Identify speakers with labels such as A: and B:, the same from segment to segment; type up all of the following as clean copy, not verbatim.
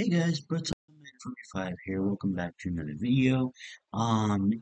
A: Hey guys, Brett45 here. Welcome back to another video.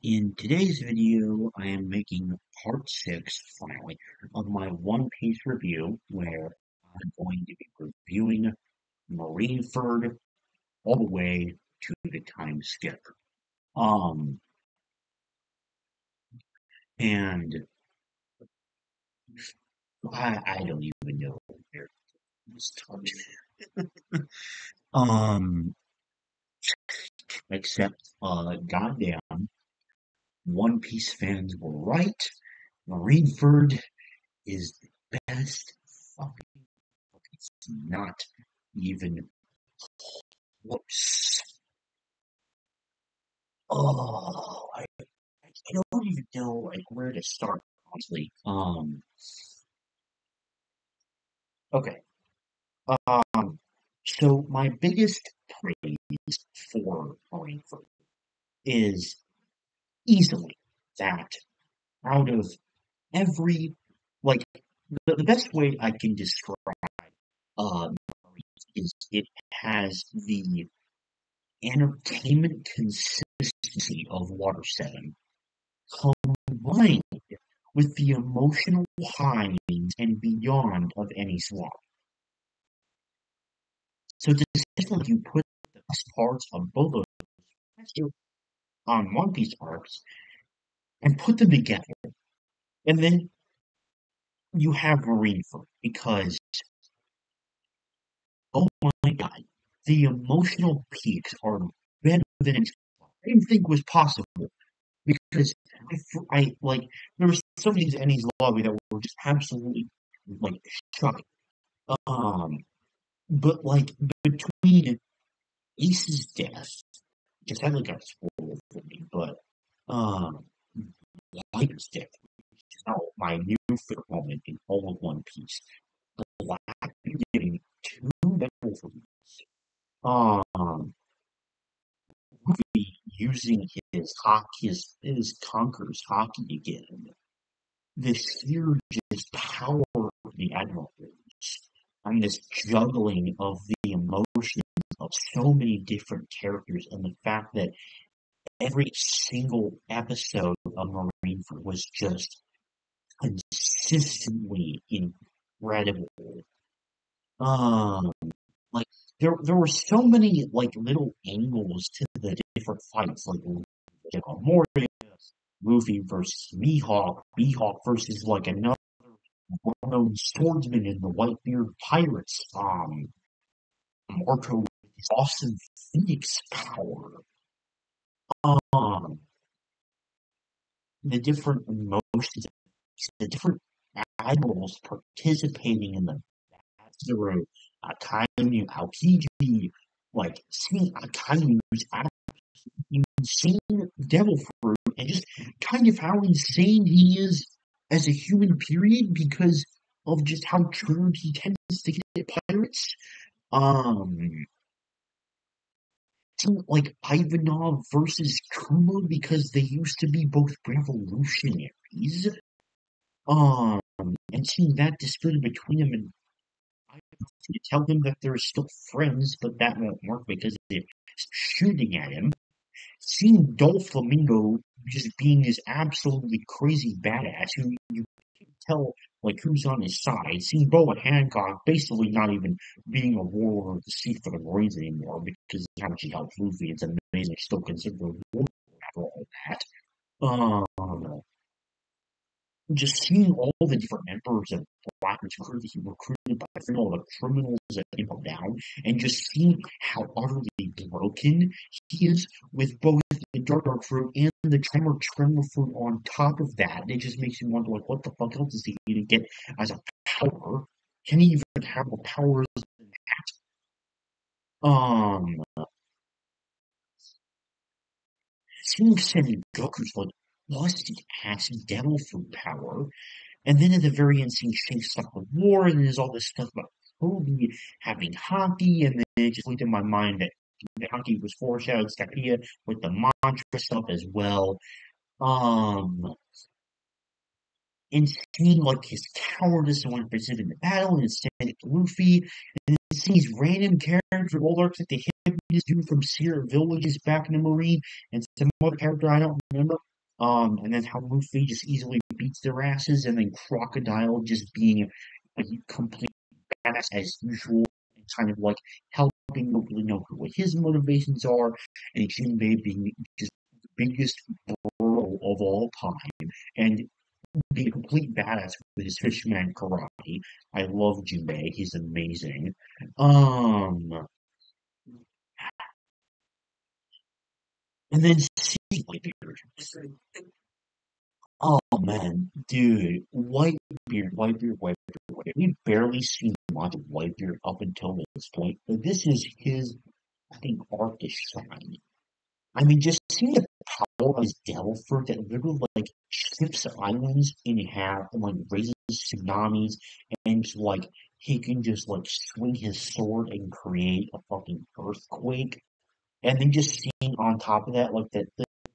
A: In today's video, I am making part 6, finally, of my One Piece review, where I'm going to be reviewing Marineford all the way to the time skip. Um, and I don't even know where to start. Um, except, goddamn, One Piece fans were right. Marineford is the best fucking book. It's not even close. I don't even know like where to start, honestly. Okay. Um, so my biggest praise for Marineford is easily that out of every like the best way I can describe uh is it has the entertainment consistency of Water 7 combined with the emotional highs and beyond of any swap. So to essentially you put the best parts of both of those on One Piece arcs and put them together. And then you have Marineford because, oh my god, the emotional peaks are better than I didn't think was possible. Because like there were some things in his lobby that were just absolutely like shocking. Um, but like between Ace's death, just had like a spoiler for me, but um, White's death, which is now my new favorite moment in all of One Piece. Black getting two medals for this. Ruby using his hockey, his conquerors hockey again. This sheer just power of the Admirals and this juggling of the emotions of so many different characters and the fact that every single episode of Marineford was just consistently incredible. Um, like there were so many like little angles to the different fights, like Moria, Luffy versus Mihawk, Mihawk versus like another well-known swordsman in the Whitebeard Pirates, Marco with his awesome Phoenix power, um, the different emotions, the different admirals participating in the Zero, Akainu, Aokiji, like seeing Akainu's insane devil fruit and just kind of how insane he is as a human period because of just how triggered he tends to get at pirates. Um, like Ivanov versus Kuma because they used to be both revolutionaries. Um, and seeing that dispute between them, and I to tell him that they're still friends, but that won't work because they're shooting at him. Seeing Doflamingo just being this absolutely crazy badass who you can tell like who's on his side. Seeing Boa Hancock basically not even being a warlord of the sea for the Marines anymore because of how much he helped Luffy. It's amazing he's still considered a warlord after all that. Um, just seeing all the different members of Blackbeard's crew that he recruited by all the criminals that came down, and just seeing how utterly broken he is with both the Dark Fruit and the Tremor Fruit on top of that. It just makes you wonder, like, what the fuck else does he need to get as a power? Can he even have the powers than that? Seeing Goku's like busted ass devil fruit power, and then at the very end, seeing Shanks stop the war, and there's all this stuff about Kobe having hockey, and then it just went in my mind that the hockey was foreshadowed Stakea with the mantra stuff as well. Um, and seeing like his cowardice and when in the battle, and instead it's Luffy, and then seeing these random characters, all arcs like the this dude from Sierra Village is back in the Marine, and some other character I don't remember. And then how Luffy just easily beats their asses, and then Crocodile just being a complete badass as usual, and kind of like helping nobody know what his motivations are, and Jinbei being just the biggest bro of all time, and being a complete badass with his fishman karate. I love Jinbei; he's amazing. Um, and then Whitebeard. Oh man, dude, Whitebeard. We've barely seen much of Whitebeard up until this point, but this is his, I think, arc to shine. I mean, just seeing the power of his devil fruit that literally like shifts islands in half and like raises tsunamis, and just, like he can just like swing his sword and create a fucking earthquake. And then just seeing on top of that, like the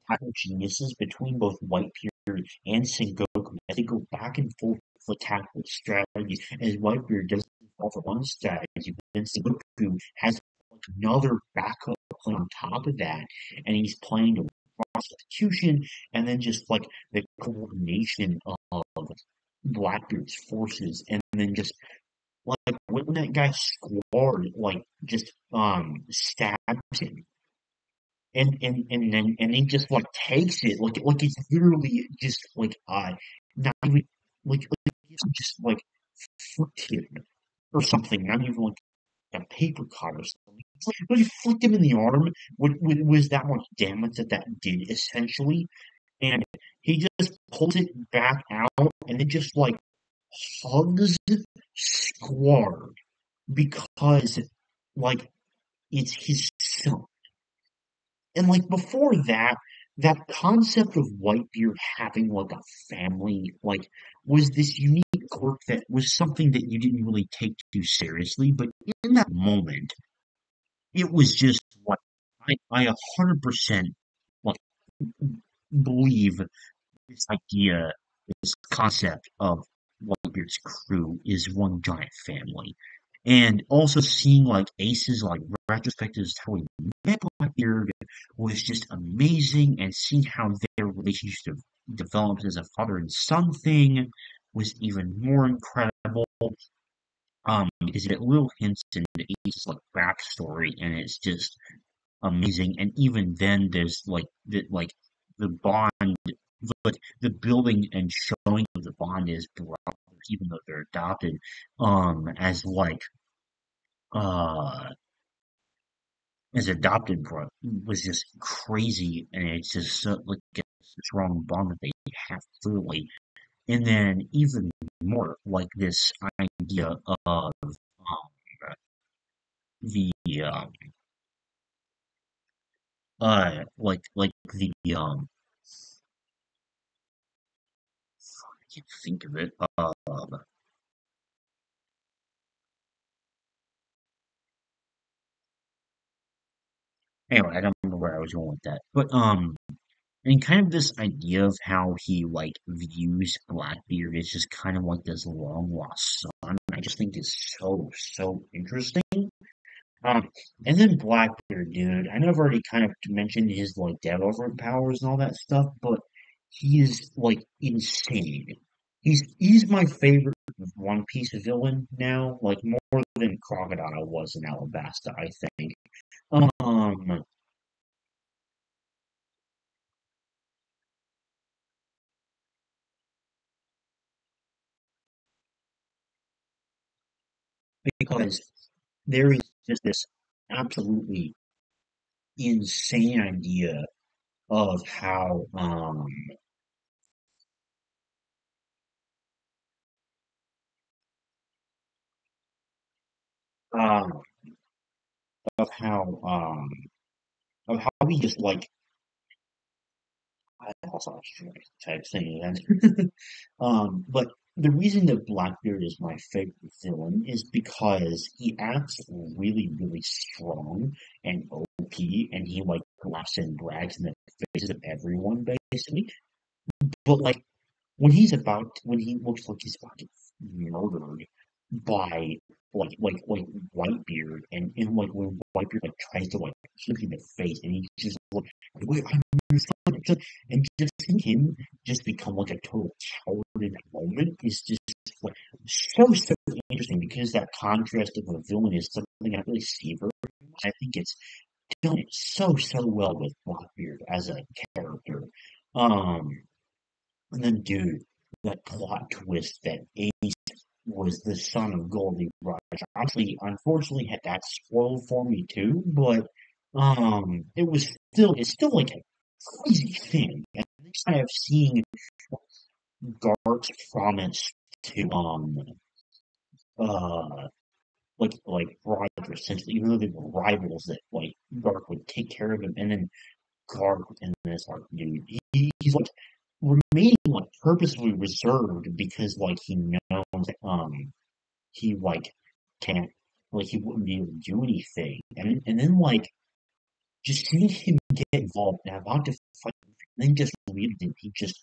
A: tactical geniuses between both Whitebeard and Sengoku as they go back and forth for tactical strategies. As Whitebeard does all for one strategy, but then Sengoku has like another backup plan on top of that, and he's playing to cross execution, and then just like the coordination of Blackbeard's forces, and then just like when that guy scored, like just stabs him and he just like takes it like it's literally just like not even like it's just like flicked him or something, not even like a paper cut or something. It's like he flicked him in the arm was that much damage that did essentially, and he just pulls it back out and then just like hugs Squard because like it's his son. And like before that, that concept of Whitebeard having like a family, like was this unique quirk that was something that you didn't really take too seriously. But in that moment, it was just like I 100% like believe this idea, this concept of Whitebeard's crew is one giant family. And also seeing like Ace's like retrospectives how he met Blackbeard was just amazing, and seeing how their relationship developed as a father and son thing was even more incredible. Because it little hints into Ace's like backstory, and it's just amazing. And even then, there's the bond, but the building and showing of the bond is brothers, even though they're adopted, as like uh as adopted bro was just crazy, and it's just like a strong bond that they have clearly. And then even more like this idea of the like the I can't think of it. Anyway, I don't remember where I was going with that. But and kind of this idea of how he like views Blackbeard is just kind of like this long lost son. I just think is so interesting. Um, and then Blackbeard, dude. I know I've already kind of mentioned his like developer powers and all that stuff, but he is like insane. He's my favorite One Piece villain now, like more than Crocodile was in Alabasta, I think. Um, because there is just this absolutely insane idea of how uh, of how um of how we just like I also type thing again. But the reason that Blackbeard is my favorite villain is because he acts really strong and OP, and he like laughs and brags in the faces of everyone basically. But like when he looks like he's about to get murdered by like Whitebeard, and like when Whitebeard like tries to like hit in the face, and he's just like, "Wait, I'm your son," and just seeing him just become like a total coward in that moment is just like so interesting because that contrast of a villain is something I really savor. I think it's done it so well with Blackbeard as a character. Um, and then, dude, that plot twist that Ace was the son of Goldie Roger. Actually, unfortunately, had that spoiled for me too. But it's still like a crazy thing. And next time I've seen Garth's promise to uh like Roger, essentially, even though they were rivals, that like Garth would take care of him, and then Garth in this arc, dude, he's like remaining like purposely reserved because like he knows he like can't like he wouldn't be able to do anything. And then like just seeing him get involved and about to fight and then just leave it, he just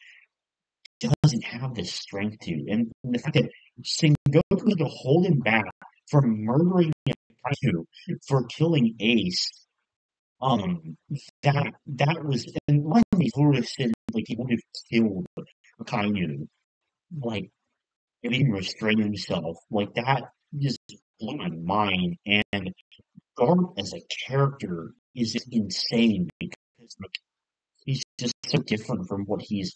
A: doesn't have the strength to. And the fact that Sengoku had to hold him back from murdering Kaiju for killing Ace, um that was and one of these would have said like he would have killed Kaiju. Like if he didn't restrain himself. Like that just blew my mind. And Garp as a character is insane because like, he's just so different from what he's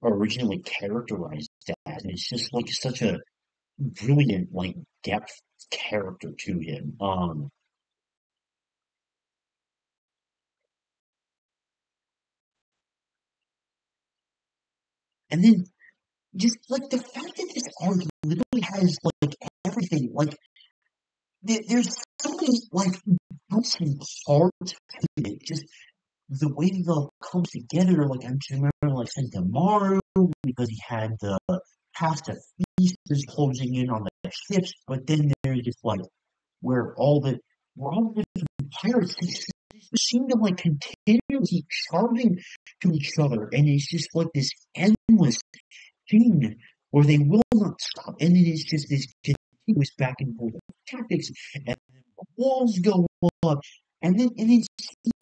A: originally characterized as. And it's just like such a brilliant like depth character to him. And then just like the fact that this arc literally has like everything, like there's so many like books and parts to it. Just the way it all comes together, like I'm just remember like Sentamaru because he had the pasta feasters closing in on the ships, but then there's just like where all the where all the different pirates they seem to like continually charging to each other, and it's just like this endless thing where they will not stop, and it is just this continuous back and forth of tactics, and then the walls go up, and it's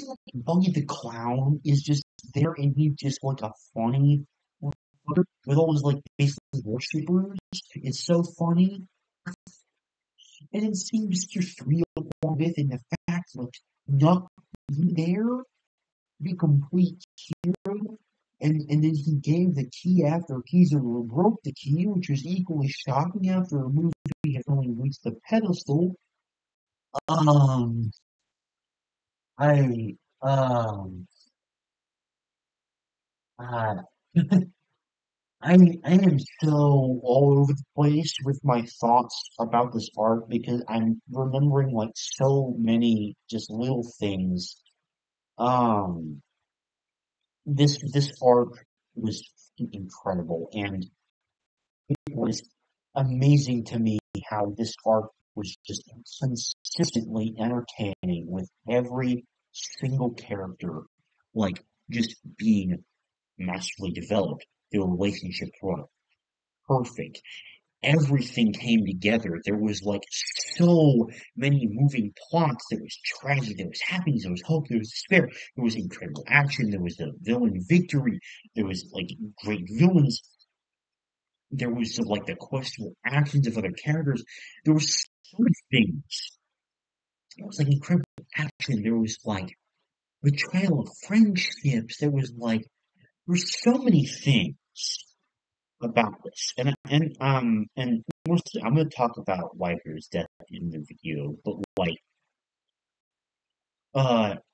A: like Buggy the Clown is just there, and he's just like a funny with all his like basically worshippers. It's so funny, and it seems just real with, and the fact like not be there, be complete hero. And then he gave the key after Kizaru broke the key, which was equally shocking after a movie had only reached the pedestal. Um, I, um, uh, I am so all over the place with my thoughts about this art because I'm remembering like so many just little things. Um, this art was incredible, and it was amazing to me how this arc was just consistently entertaining with every single character, like just being masterfully developed. The relationships were perfect. Everything came together. There was like so many moving plots. There was tragedy, there was happiness, there was hope, there was despair, there was incredible action, there was a villain victory, there was like great villains, there was like the questionable actions of other characters. There was so many things. There was like incredible action. There was like betrayal of friendships. There was like there were so many things about this. And mostly I'm gonna talk about Waifu's death in the video, but like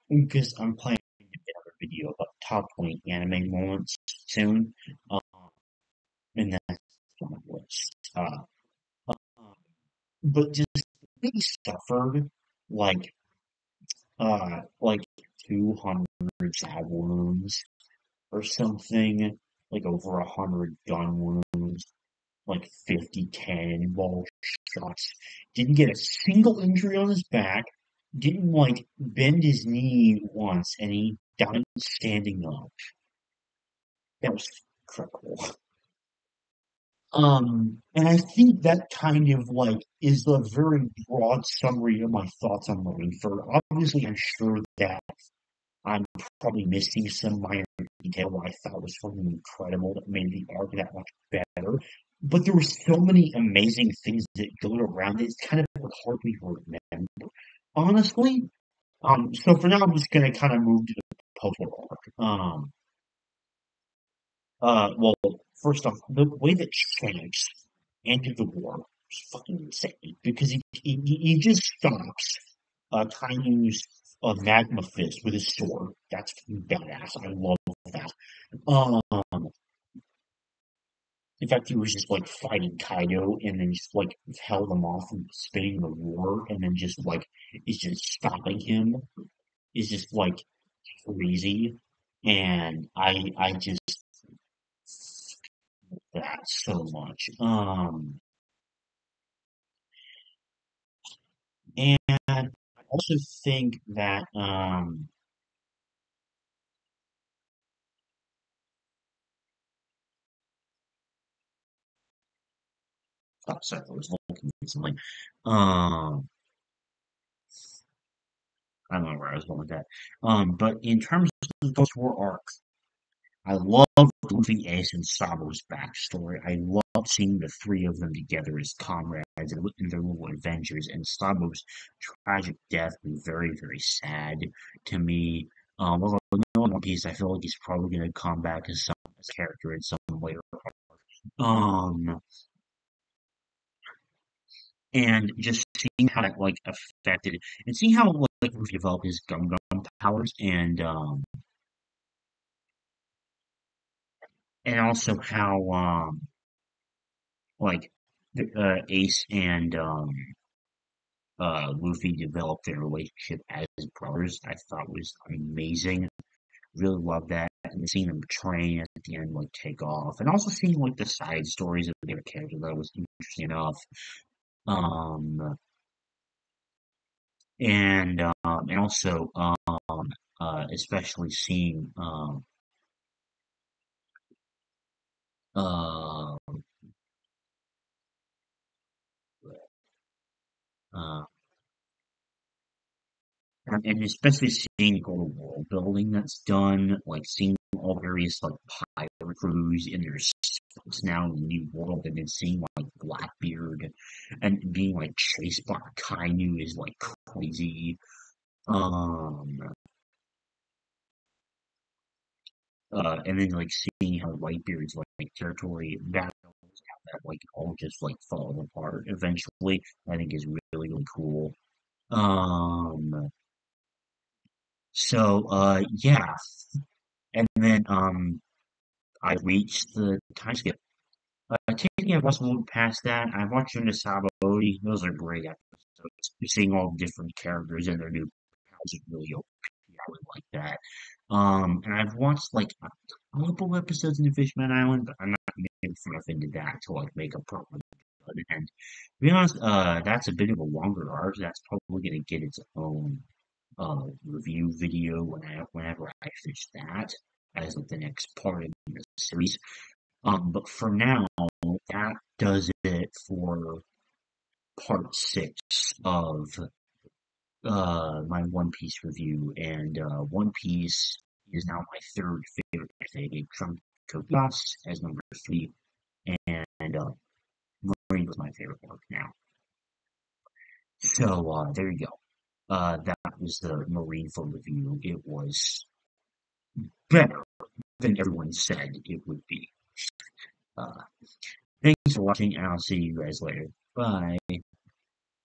A: because I'm planning to get another video about top 20 anime moments soon. Um and that's on my list. Um, but just they suffered like like 200 stab wounds or something, like over 100 gun wounds, like 50 cannonball shots. Didn't get a single injury on his back. Didn't like bend his knee once, and he died standing up. That was incredible. And I think that kind of like is a very broad summary of my thoughts on Marineford. Obviously, I'm sure that I'm probably missing some minor detail what I thought was fucking incredible that made the arc that much better. But there were so many amazing things that go around it. It's kind of hard to remember, honestly. So for now, I'm just gonna kind of move to the post-war arc. Well, first off, the way that Shanks entered the war was fucking insane because he just stops trying to use a magma fist with his sword. That's fucking badass. I love that. Um, in fact, he was just like fighting Kaido and then just like held him off from spinning the war and then just like is just stopping him is just like crazy. And I just that so much. And I also think that oh, sorry, I was looking at something. Um, I don't know where I was going with that. But in terms of the post-war arc, I love Luffy, Ace, and Sabo's backstory. I love seeing the three of them together as comrades and their little adventures. And Sabo's tragic death was very, very sad to me. Although in One Piece, I feel like he's probably going to come back as some as character in some later. Um, and just seeing how that like affected and seeing how like Luffy developed his Gum powers and also how like Ace and Luffy developed their relationship as brothers, I thought was amazing. Really loved that. And seeing them train at the end, like take off, and also seeing like the side stories of their characters that was interesting enough. Um, and also especially seeing uh, uh, and especially seeing all the world building that's done, like seeing all various like pirate crews in their ships now in the new world, and then seeing like Blackbeard and being like chased by Kainu is like crazy. Um, and then like seeing how Whitebeard's like territory battles how that like all just like fall apart eventually, I think is really really cool. Um, yeah, and then I reached the time skip. Taking a Westworld past that, I watched into Sabo Odie. Those are great episodes. Seeing all the different characters and their new powers is really OP. I really like that. And I've watched like a couple episodes in the Fishman Island, but I'm not getting far enough into that to like make a proper and to be honest, that's a bit of a longer arc. That's probably gonna get its own review video whenever I finish that as like the next part of the series. But for now, that does it for part six of my One Piece review. And One Piece is now my third favorite. I think it trumped Code Geass as number three, and Marine was my favorite arc now. So there you go. That was the Marineford review. It was better than everyone said it would be. Uh, Thanks for watching, and I'll see you guys later. Bye.